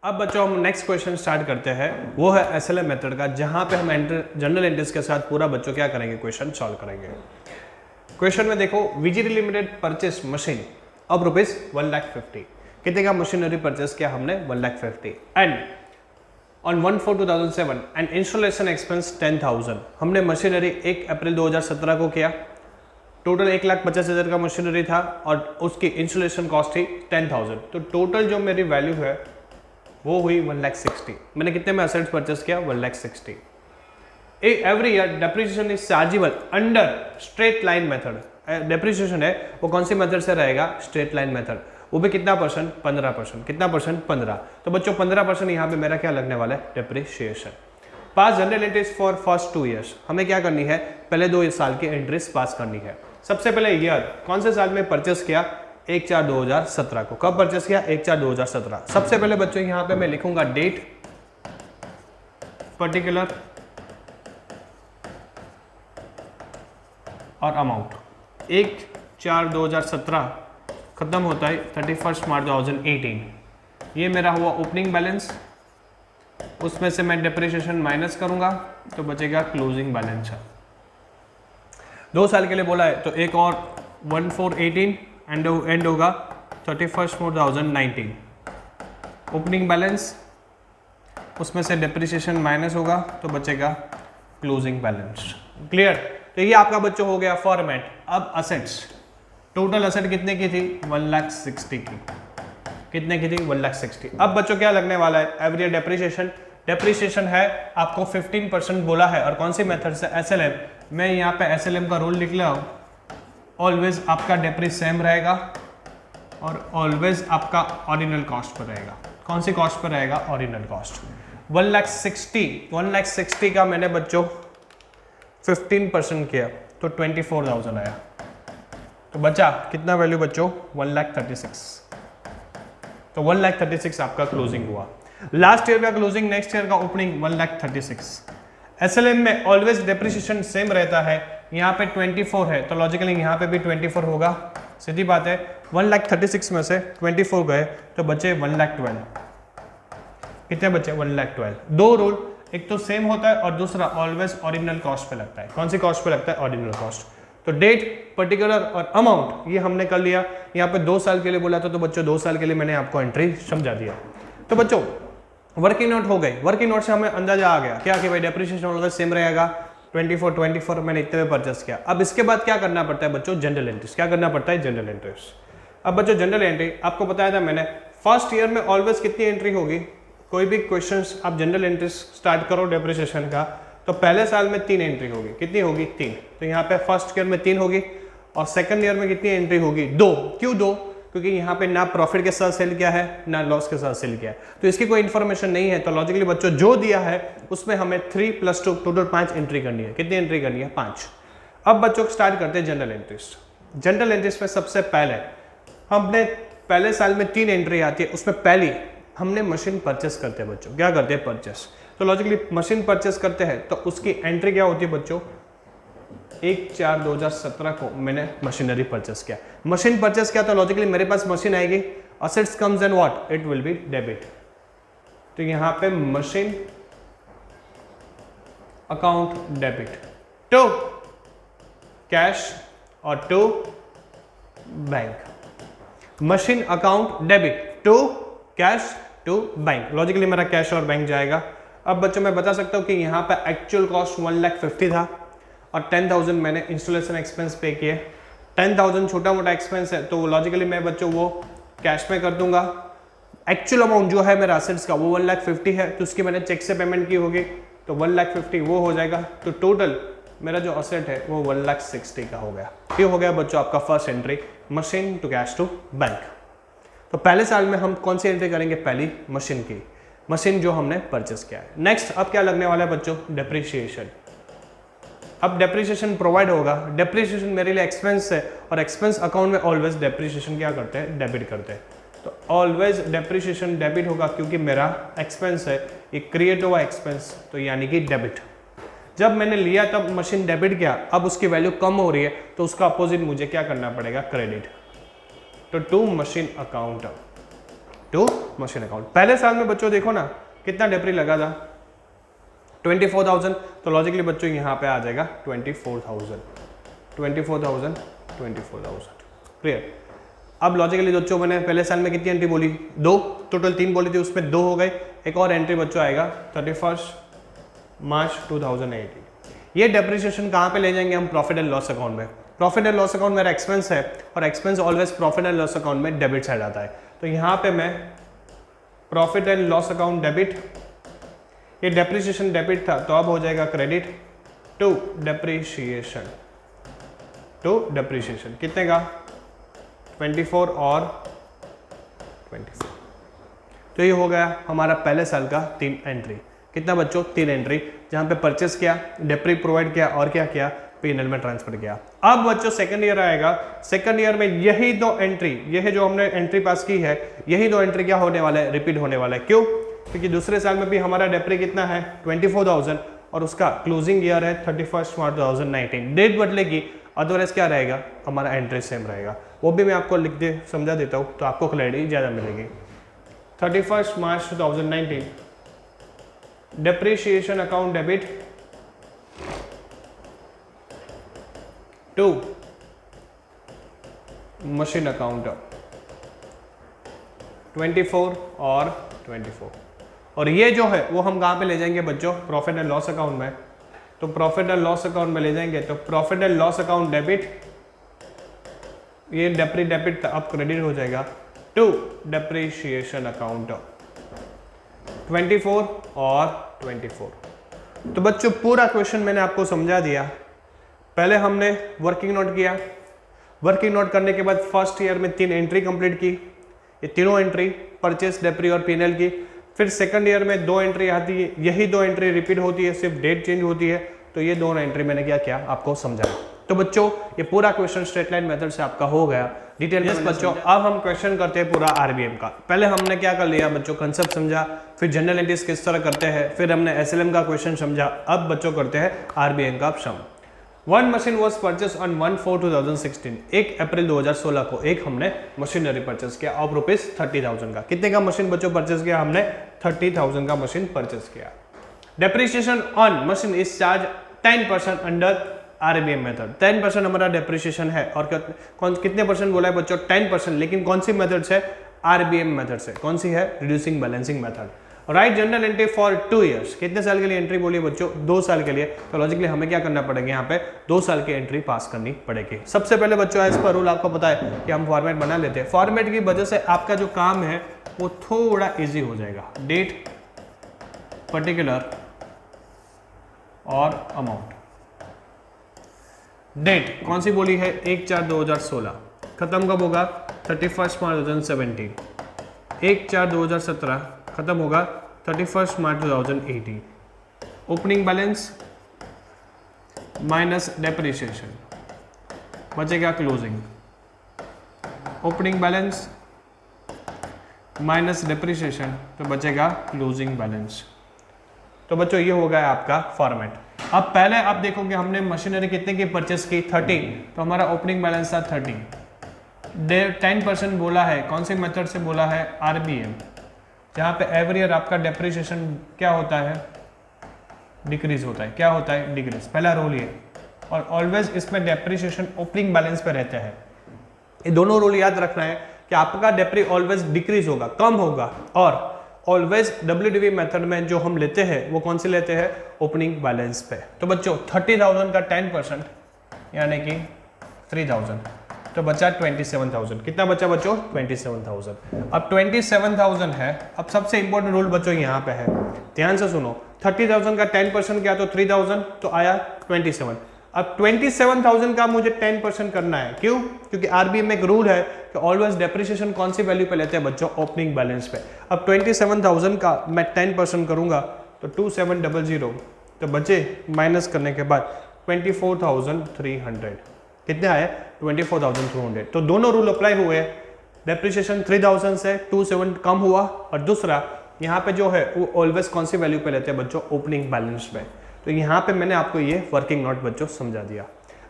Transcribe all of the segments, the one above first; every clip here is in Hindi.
अब बच्चों हम नेक्स्ट क्वेश्चन स्टार्ट करते हैं, वो है एसएलएम मेथड का, जहां पे हम जनरल एंट्रीज के साथ पूरा बच्चों क्या करेंगे, क्वेश्चन सॉल्व करेंगे। क्वेश्चन में देखो, विजीटी लिमिटेड परचेस मशीन अब रुपीज 1,50,000। कितने का मशीनरी परचेस किया हमने? 1,50,000। And on 1/4/2007 and installation expense 10,000। हमने मशीनरी 1 अप्रैल 2017 को किया। टोटल 1,50,000 का मशीनरी था और उसकी इंस्टॉलेशन कॉस्ट थी 10,000। तो टोटल जो मेरी वैल्यू है वो हुई 1,60,000। मैंने कितने में असेट्स परचेस किया? 1,60,000। Every year depreciation is chargeable under straight line method. Depreciation है वो कौन सी मेथड से रहेगा? Straight line method. वो भी कितना परसेंट? 15%। कितना परसेंट? 15। तो बच्चों 15% यहाँ पे मेरा क्या लगने वाला है? Depreciation. Pass general entries for first 2 years. हमें क्या करनी है? पहले 2 साल की एंट्रीज पास करनी है। सबसे पहले ईयर कौन से साल में परचेस किया? 1/4/2017 को। कब परचेस किया? 1/4/2017। सबसे पहले बच्चों यहाँ पे मैं लिखूंगा डेट, पर्टिकुलर और अमाउंट। 1/4/2017 खत्म होता है 31 मार्च 2018। ये मेरा हुआ ओपनिंग बैलेंस, उसमें से मैं डेप्रिसिएशन माइनस करूंगा तो बचेगा क्लोजिंग बैलेंस। 2 साल के लिए बोला है तो एक और 1/4/18 एंड होगा 31 मार्च 2019। ओपनिंग बैलेंस, उसमें से डेप्रिसिएशन माइनस होगा तो बचेगा क्लोजिंग बैलेंस। क्लियर? तो ये आपका बच्चों हो गया फॉर्मेट। अब असेट्स, टोटल असेट कितने की थी? 1,60,000 की। कितने की थी? 1,60,000। अब बच्चों क्या लगने वाला है? Every depreciation. डेप्रिसिएशन है आपको 15% बोला है, और कौन सी मेथड से? एसएलएम। मैं यहाँ पे एसएलएम का रूल लिख रहा हूँ। ऑलवेज आपका डेप्रिस सेम रहेगा और ऑलवेज आपका ऑरिजिनल कॉस्ट पर रहेगा। कौन सी कॉस्ट पर रहेगा? Original cost. 1,60,000 का मैंने बच्चों 15% किया तो 24,000 आया। तो बचा कितना वैल्यू बच्चों? 1,36,000। तो 1,36,000 आपका क्लोजिंग हुआ। लास्ट ईयर का क्लोजिंग, नेक्स्ट ईयर का ओपनिंग 1,36,000। एसएलएम में ऑलवेज डेप्रिसिएशन सेम रहता है। यहाँ पे 24 है तो लॉजिकली यहाँ पे भी 24 होगा। सीधी बात है। 1,36,000 में से 24 गए तो बचे 1,12,000। कितने बचे? 1,12,000। 2 रूल, एक तो सेम होता है और दूसरा ऑलवेज ओरिजिनल कॉस्ट पे लगता है। कौन सी कॉस्ट पे लगता है? Original cost. तो डेट, पर्टिकुलर और अमाउंट ये हमने कर लिया। यहाँ पे 2 साल के लिए बोला था तो बच्चों 2 साल के लिए मैंने आपको एंट्री समझा दिया। तो बच्चों वर्किंग नोट हो गई। वर्किंग नोट से हमें अंदाजा आ गया क्या कि भाई डेप्रिसिएशन ऑलवेज सेम रहेगा। 24 मैंने इतने में परचेस किया। अब इसके बाद क्या करना पड़ता है बच्चों? General entries. क्या करना पड़ता है? General entries. अब बच्चों जनरल एंट्री आपको बताया था मैंने, फर्स्ट ईयर में ऑलवेज कितनी एंट्री होगी? कोई भी क्वेश्चंस आप जनरल एंट्रीज स्टार्ट करो डेप्रिसिएशन का तो पहले साल में 3 एंट्री होगी। कितनी होगी? 3। तो यहाँ पे फर्स्ट ईयर में 3 होगी और सेकंड ईयर में कितनी एंट्री होगी? 2। क्यों 2? क्योंकि यहाँ पे ना प्रॉफिट के साथ सेल किया है ना लॉस के साथ सेल किया है, तो इसकी कोई इन्फॉर्मेशन नहीं है। तो लॉजिकली बच्चों जो दिया है उसमें हमें 3 + 2 टोटल 5 एंट्री करनी है। कितनी एंट्री करनी है? 5। अब बच्चों स्टार्ट करते हैं जनरल एंट्रीज। जनरल एंट्रीज में सबसे पहले हमने पहले साल में 3 एंट्री आती है, उसमें पहली हमने मशीन परचेस करते हैं बच्चों। क्या करते हैं? परचेस। तो लॉजिकली मशीन परचेस करते हैं तो उसकी एंट्री क्या होती है बच्चों? 1/4/2017 को मैंने मशीनरी परचेस किया। मशीन परचेस किया तो लॉजिकली मेरे पास मशीन आएगी। Assets comes and what? It will be debit. तो यहां पे machine account debit to cash और to bank. Machine account debit to cash to bank. Logically मेरा कैश और बैंक जाएगा। अब बच्चों मैं बता सकता हूं कि यहाँ पे एक्चुअल कॉस्ट 1,50,000 था और 10,000 मैंने इंस्टॉलेशन एक्सपेंस पे किए। 10,000 छोटा मोटा एक्सपेंस है तो लॉजिकली मैं बच्चों वो कैश में कर दूंगा। एक्चुअल अमाउंट जो है मेरा असेट्स का वो 1,50,000 है तो उसकी मैंने चेक से पेमेंट की होगी तो 1,50,000 वो हो जाएगा। तो टोटल मेरा जो असेट है वो 1,60,000 का हो गया। ये हो गया बच्चों आपका first entry, machine to cash to bank. तो पहले साल में हम कौन सी एंट्री करेंगे? पहली मशीन की, मशीन जो हमने परचेस किया है। नेक्स्ट अब क्या लगने वाला है बच्चों? डेप्रिसिएशन। अब डेप्रिसिएशन प्रोवाइड होगा। डेप्रिसिएशन मेरे लिए एक्सपेंस है और एक्सपेंस अकाउंट में ऑलवेज डेप्रिसिएशन क्या करते हैं? डेबिट करते हैं। तो ऑलवेज डेप्रिसिएशन डेबिट होगा क्योंकि मेरा एक्सपेंस है, ये क्रिएट हुआ एक्सपेंस तो यानी कि डेबिट। जब मैंने लिया तब मशीन डेबिट किया, अब उसकी वैल्यू कम हो रही है तो उसका अपोजिट मुझे क्या करना पड़ेगा? क्रेडिट। तो to machine account to machine account. पहले साल में बच्चों देखो ना कितना डेप्री लगा था 24,000, तो लॉजिकली बच्चों यहाँ पे आ जाएगा 24,000 क्लियर। अब लॉजिकली बच्चों मैंने पहले साल में कितनी एंट्री बोली, 2, टोटल 3 बोली थी, उसमें 2 हो गए। एक और एंट्री बच्चों आएगा 31 मार्च 2018। ये डेप्रिसिएशन कहाँ पे ले जाएंगे हम, प्रॉफिट एंड लॉस अकाउंट में। प्रॉफिट एंड लॉस अकाउंट मेरा एक्सपेंस है और expense always profit and loss account में डेबिट साइड आता है। तो यहाँ पे मैं profit and loss account debit, ये डेप्रिसिएशन डेबिट था तो अब हो जाएगा क्रेडिट टू डेप्रिसिएशन, कितने का 24 और 24। तो ये हो गया हमारा पहले साल का 3 एंट्री। कितना बच्चों, 3 एंट्री, जहाँ पे परचेस किया, डेप्री प्रोवाइड किया और क्या किया, P&L में ट्रांसफर किया। अब बच्चों सेकंड ईयर आएगा, सेकंड ईयर में यही 2 एंट्री, यही जो हमने एंट्री पास की है, यही 2 एंट्री क्या होने वाला है, रिपीट होने वाला है। क्यों, क्योंकि दूसरे साल में भी हमारा डेप्री कितना है 24,000 और उसका क्लोजिंग ईयर है 31 मार्च 2019। डेट बदलेगी, अदरवाइज क्या रहेगा, हमारा एंट्री सेम रहेगा। वो भी मैं आपको लिख दे समझा देता हूँ तो आपको क्लैरिटी ज़्यादा मिलेगी। 31 March 2019 depreciation account debit to machine account 24 और 24। और ये जो है वो हम कहाँ पे ले जाएंगे बच्चों, प्रॉफिट एंड लॉस अकाउंट में। तो प्रॉफिट एंड लॉस अकाउंट में ले जाएंगे तो profit and loss account debit, ये डेबिट था अब क्रेडिट हो जाएगा टू डेप्रिसिएशन अकाउंट 24 और 24। तो बच्चों पूरा क्वेश्चन मैंने आपको समझा दिया। पहले हमने वर्किंग नोट किया, वर्किंग नोट करने के बाद फर्स्ट ईयर में 3 एंट्री कंप्लीट की, ये तीनों एंट्री परचेस, डेप्री और P&L की। फिर सेकंड ईयर में 2 एंट्री आती है, यही 2 एंट्री रिपीट होती है, सिर्फ डेट चेंज होती है। तो ये 2 एंट्री मैंने क्या किया आपको समझाया। तो बच्चों ये पूरा क्वेश्चन स्ट्रेट लाइन मेथड से आपका हो गया डिटेल में बच्चों। अब हम क्वेश्चन करते हैं पूरा RBM का। पहले हमने क्या कर लिया बच्चों, कंसेप्ट समझा, फिर जनरल एंट्रीज किस तरह करते हैं, फिर हमने SLM का क्वेश्चन समझा। अब बच्चों करते हैं RBM का सम। 1 मशीन वॉज परचेस ऑन 1/4/2016, 1 अप्रैल 2016 को एक हमने मशीनरी परचेस किया ऑफ ₹30,000 का। कितने का मशीन बच्चों परचेस किया हमने, 30,000 का मशीन परचेस किया। Depreciation on machine is charge 10% under RBM method. 10% हमारा डेप्रिसिएशन है और कितने परसेंट बोला है बच्चों, 10%। लेकिन कौन सी मेथड से, RBM मेथड से। कौन सी है, reducing balancing method. Right general entry for 2 years, कितने साल के लिए एंट्री बोली बच्चों, 2 साल के लिए। तो लॉजिकली हमें क्या करना पड़ेगा, यहाँ पे 2 साल की एंट्री पास करनी पड़ेगी। सबसे पहले बच्चों एज पर रूल आपको पता है कि हम फॉर्मेट बना लेते हैं। फॉर्मेट की वजह से आपका जो काम है वो थोड़ा ईजी हो जाएगा। डेट, पर्टिकुलर और अमाउंट। डेट कौन सी बोली है, 1/4/2016। खत्म कब होगा, 31 मार्च 2017। 1/4/2017 खत्म होगा 31 March 2018। Opening balance minus depreciation, बचेगा closing. Opening balance minus depreciation तो बचेगा क्लोजिंग बैलेंस। तो बच्चों ये हो गया आपका फॉर्मेट। अब पहले आप देखोगे हमने मशीनरी कितने की परचेस की, 30, तो हमारा ओपनिंग बैलेंस था 30। 10% बोला है, कौन सी मेथड से बोला है, RBM, जहाँ पे एवरी ईयर आपका डेप्रिसिएशन क्या होता है, डिक्रीज होता है। क्या होता है, डिक्रीज, पहला रूल ये। और ऑलवेज इसमें डेप्रिसिएशन ओपनिंग बैलेंस पे रहते हैं। ये दोनों रूल याद रखना है कि आपका डेप्री ऑलवेज डिक्रीज होगा, कम होगा। और ऑलवेज WDV मेथड में जो हम लेते हैं वो कौन सी लेते हैं, ओपनिंग बैलेंस पे। तो बच्चों 30,000 का 10% यानी कि 3,000, तो बचा 27,000। कितना बचा बच्चों, 27,000। अब 27,000 है। अब सबसे इंपॉर्टेंट रूल बच्चों यहाँ पे है, ध्यान से सुनो। 30,000 का 10% क्या, तो 3,000, तो आया 27। अब 27,000 का मुझे 10% करना है। क्यों, क्योंकि RBM में एक रूल है कि ऑलवेज डेप्रिसिएशन कौन सी वैल्यू पे लेते हैं बच्चों, ओपनिंग बैलेंस पे। अब 27,000 का मैं 10% करूंगा तो 2700, तो बचे माइनस करने के बाद 24,300। कितने आए, 24,300। तो दोनों रूल अप्लाई हुए। डेप्रिसिएशन 3,000 से 27 कम हुआ, और दूसरा यहाँ पे जो है वो ऑलवेज कौन सी वैल्यू पे लेते हैं बच्चों, ओपनिंग बैलेंस पे। तो यहाँ पे मैंने आपको ये वर्किंग नोट बच्चों समझा दिया।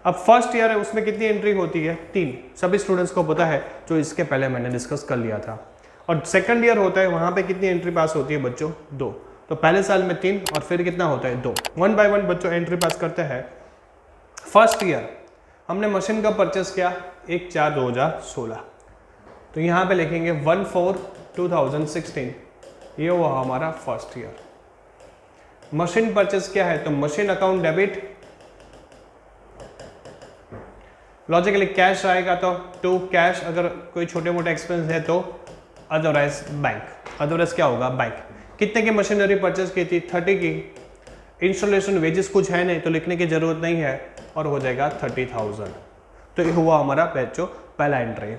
अब फर्स्ट ईयर है, उसमें कितनी एंट्री होती है, 3। सभी स्टूडेंट्स को पता है, जो इसके पहले मैंने डिस्कस कर लिया था। और सेकंड ईयर होता है वहाँ पे कितनी एंट्री पास होती है बच्चों? 2। तो पहले साल में 3 और फिर कितना होता है? 2। 1 बाय 1 बच्चों एंट्री पास करते हैं। फर्स्ट ईयर हमने मशीन का परचेस किया 1/4/2016, तो यहाँ पे लिखेंगे 1/4/2016, ये हुआ हमारा फर्स्ट ईयर। मशीन परचेस क्या है? तो machine account debit, logically cash आएगा तो कैश, अगर कोई छोटे मोटे एक्सपेंस है तो अदरवाइज बैंक, अदरवाइज क्या होगा? बैंक। कितने की मशीनरी परचेस की थी? 30 की। इंस्टॉलेशन वेजेस कुछ है नहीं तो लिखने की जरूरत नहीं है और हो जाएगा 30,000। तो ये हुआ हमारा बच्चों पहला एंट्री।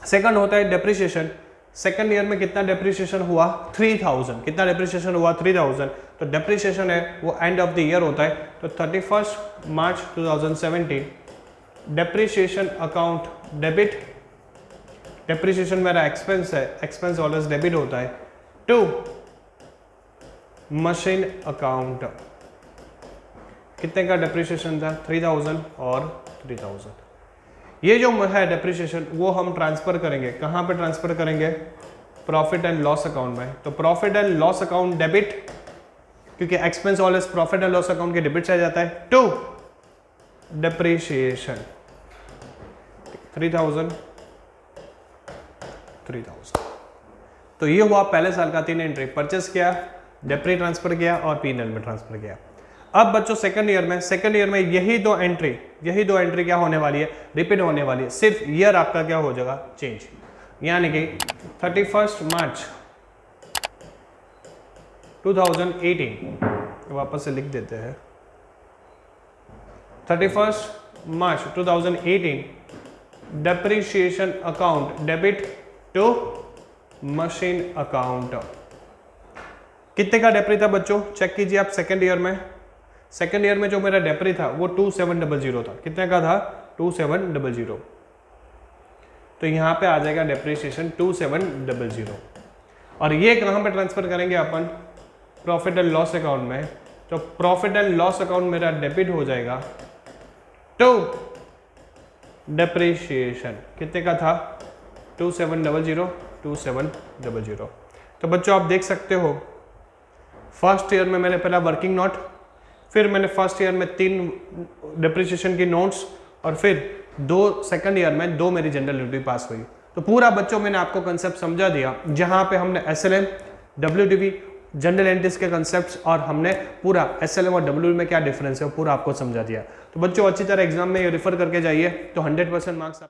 सेकंड होता है डेप्रिसिएशन। सेकंड ईयर में कितना डेप्रिसिएशन हुआ? 3000। कितना डेप्रिसिएशन हुआ? 3000। तो डेप्रिसिएशन है वो एंड ऑफ द ईयर होता है, तो 31 मार्च 2017 डेप्रिसिएशन अकाउंट डेबिट, डेप्रिसिएशन मेरा एक्सपेंस है, एक्सपेंस ऑलवेज डेबिट होता है, टू मशीन अकाउंट। कितने का डेप्रिसिएशन था? 3000 और 3000। ये जो है डेप्रिसिएशन वो हम ट्रांसफर करेंगे, कहाँ पे ट्रांसफर करेंगे? प्रॉफिट एंड लॉस अकाउंट में। तो profit and loss account debit, क्योंकि expense always profit and loss account के डेबिट से आ जाता है, टू डेप्रिसिएशन 3000। तो ये हुआ पहले साल का 3 एंट्री, परचेस किया, डेप्री ट्रांसफर किया और पीएनएल में ट्रांसफर किया। अब बच्चों सेकंड ईयर में यही दो एंट्री क्या होने वाली है? रिपीट होने वाली है, सिर्फ ईयर आपका क्या हो जाएगा? चेंज। यानी कि 31 मार्च 2018, वापस से लिख देते हैं, 31 March 2018 depreciation account debit to machine account. कितने का डेप्री था बच्चों? चेक कीजिए आप। सेकंड ईयर में जो मेरा डेप्री था वो 2700 था। कितने का था? 2700। तो यहां पे आ जाएगा डेप्रिसिएशन 2700। और ये कहां पे ट्रांसफर करेंगे अपन? प्रॉफिट एंड लॉस अकाउंट में। तो प्रॉफिट एंड लॉस अकाउंट मेरा डेबिट हो जाएगा टू डेप्रिसिएशन। कितने का था? 2700। तो बच्चों आप देख सकते हो फर्स्ट ईयर में मैंने पहला वर्किंग नोट, फिर मैंने फर्स्ट ईयर में 3 डेप्रिसिएशन की नोट्स और फिर 2 सेकंड ईयर में 2 मेरी जनरल एंट्री पास हुई। तो पूरा बच्चों मैंने आपको कंसेप्ट समझा दिया, जहां पे हमने एसएलएम, डब्ल्यूडीवी, जनरल एंट्रीज के कंसेप्ट्स और हमने पूरा एसएलएम और डब्ल्यूडीवी में क्या डिफरेंस है वो पूरा आपको समझा दिया। तो बच्चों अच्छी तरह एग्जाम में ये रिफर करके जाइए तो 100% मार्क्स